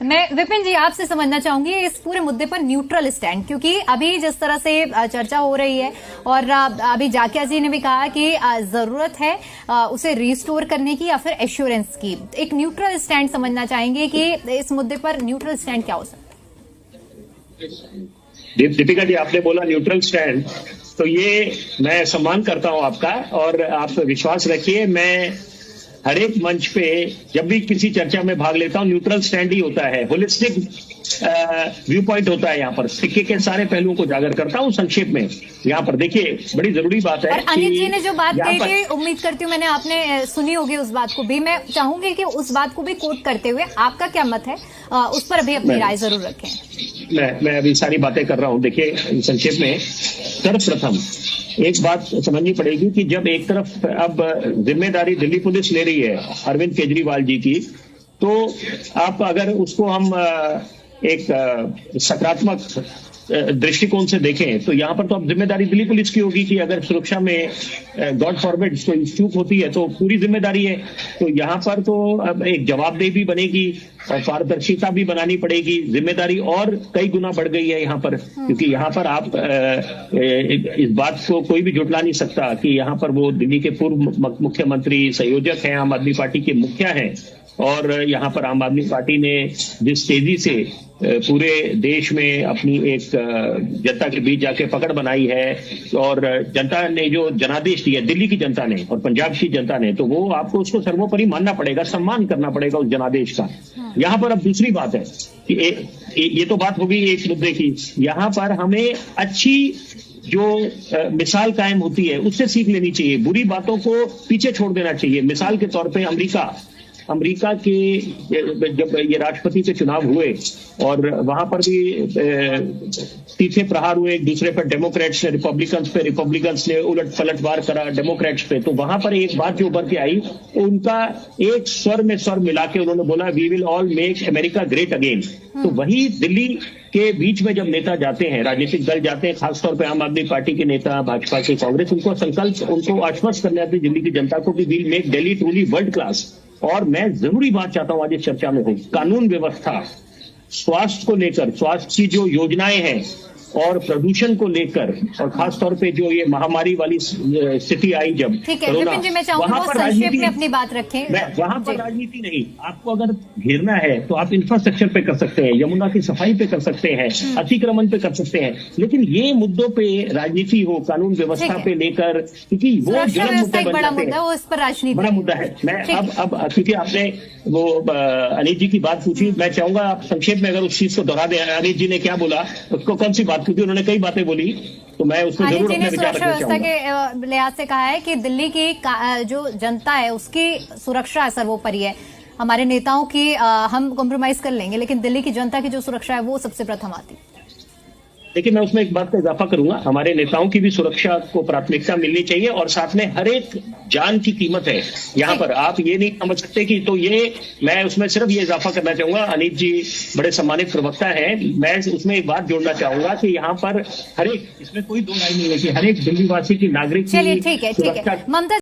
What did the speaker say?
मैं विपिन जी आपसे समझना चाहूंगी इस पूरे मुद्दे पर न्यूट्रल स्टैंड, क्योंकि अभी जिस तरह से चर्चा हो रही है और अभी जाकिया जी ने भी कहा कि जरूरत है उसे रिस्टोर करने की या फिर एश्योरेंस की। एक न्यूट्रल स्टैंड समझना चाहेंगे कि इस मुद्दे पर न्यूट्रल स्टैंड क्या हो सकता है। दीपिका जी, आपने बोला न्यूट्रल स्टैंड, तो ये मैं सम्मान करता हूं आपका, और आप विश्वास रखिए मैं हर एक मंच पे जब भी किसी चर्चा में भाग लेता हूं न्यूट्रल स्टैंड ही होता है, होलिस्टिक व्यू पॉइंट होता है। यहाँ पर सिक्के के सारे पहलुओं को उजागर करता हूं संक्षेप में। यहाँ पर देखिए बड़ी जरूरी बात है। और अनिल जी ने जो बात कही थी, उम्मीद करती हूँ मैंने आपने सुनी होगी उस बात को भी। मैं चाहूंगी कि उस बात को भी कोट करते हुए आपका क्या मत है उस पर अभी अपनी राय जरूर रखें। मैं अभी सारी बातें कर रहा हूं। देखिए संक्षेप में, सर्वप्रथम एक बात समझनी पड़ेगी कि जब एक तरफ अब जिम्मेदारी दिल्ली पुलिस ले रही है अरविंद केजरीवाल जी की, तो आप अगर उसको हम एक सकारात्मक दृष्टिकोण से देखें तो यहाँ पर तो अब जिम्मेदारी दिल्ली पुलिस की होगी कि अगर सुरक्षा में गॉड फॉरबिड कोई चूक होती है तो पूरी जिम्मेदारी है। तो यहाँ पर तो अब एक जवाबदेही भी बनेगी और पारदर्शिता भी बनानी पड़ेगी। जिम्मेदारी और कई गुना बढ़ गई है यहाँ पर, क्योंकि यहाँ पर आप इस बात को कोई भी झुठला नहीं सकता कि यहाँ पर वो दिल्ली के पूर्व मुख्यमंत्री संयोजक हैं, आम आदमी पार्टी के मुखिया हैं, और यहाँ पर आम आदमी पार्टी ने जिस तेजी से पूरे देश में अपनी एक जनता के बीच जाके पकड़ बनाई है, और जनता ने जो जनादेश दिया, दिल्ली की जनता ने और पंजाब की जनता ने, तो वो आपको उसको सर्वोपरि मानना पड़ेगा, सम्मान करना पड़ेगा उस जनादेश का। यहाँ पर अब दूसरी बात है कि ये तो बात होगी एक मुद्दे की। यहाँ पर हमें अच्छी जो मिसाल कायम होती है उससे सीख लेनी चाहिए, बुरी बातों को पीछे छोड़ देना चाहिए। मिसाल के तौर पे अमेरिका के जब ये राष्ट्रपति के चुनाव हुए और वहां पर भी तीखे प्रहार हुए एक दूसरे पर, डेमोक्रेट्स ने रिपब्लिकन्स ने उलट पलटवार करा डेमोक्रेट्स पे, तो वहां पर एक बात जो उभर के आई, उनका एक स्वर में स्वर मिला के उन्होंने बोला we will all make America great again. तो वही दिल्ली के बीच में जब नेता जाते हैं, राजनीतिक दल जाते हैं, खासतौर पर आम आदमी पार्टी के नेता, भाजपा के, कांग्रेस, उनको आश्वस्त करने आते दिल्ली की जनता को कि we'll make Delhi truly world class. और मैं जरूरी बात चाहता हूं आज इस चर्चा में हो, कानून व्यवस्था, स्वास्थ्य को लेकर, स्वास्थ्य की जो योजनाएं हैं और प्रदूषण को लेकर, और खासतौर पे जो ये महामारी वाली स्थिति आई जब, ठीक है विपिन जी, मैं चाहूंगा संक्षेप में अपनी बात रखें। वहां पर राजनीति नहीं, आपको अगर घेरना है तो आप इंफ्रास्ट्रक्चर पे कर सकते हैं, यमुना की सफाई पे कर सकते हैं, अतिक्रमण पे कर सकते हैं, लेकिन ये मुद्दों पे राजनीति हो, कानून व्यवस्था पे लेकर, क्योंकि वो बड़ा मुद्दा है, उस पर राजनीति बड़ा मुद्दा है। मैं अब क्योंकि आपने वो अनिल जी की बात पूछी, मैं चाहूंगा आप संक्षेप में अगर उस चीज को दोहरा दें, अनिल जी ने क्या बोला, उसको कौन सी बात, क्योंकि उन्होंने कई बातें बोली, तो मैं उसमें जरूर अपने विचार रखना चाहूंगा। सुरक्षा व्यवस्था के लिहाज से कहा है कि दिल्ली की जो जनता है उसकी सुरक्षा सर्वोपरि है। हमारे नेताओं की हम कॉम्प्रोमाइज कर लेंगे, लेकिन दिल्ली की जनता की जो सुरक्षा है वो सबसे प्रथम आती है। लेकिन मैं उसमें एक बात का इजाफा करूंगा, हमारे नेताओं की भी सुरक्षा को प्राथमिकता मिलनी चाहिए, और साथ में हर एक जान की कीमत है यहाँ पर। आप ये नहीं समझ सकते कि, तो ये मैं उसमें सिर्फ ये इजाफा करना चाहूंगा, अनिल जी बड़े सम्मानित प्रवक्ता हैं, मैं उसमें एक बात जोड़ना चाहूंगा कि यहाँ पर हर एक, इसमें कोई दो राय नहीं है कि हर एक दिल्ली वासी की, नागरिक की, ठीक है ममता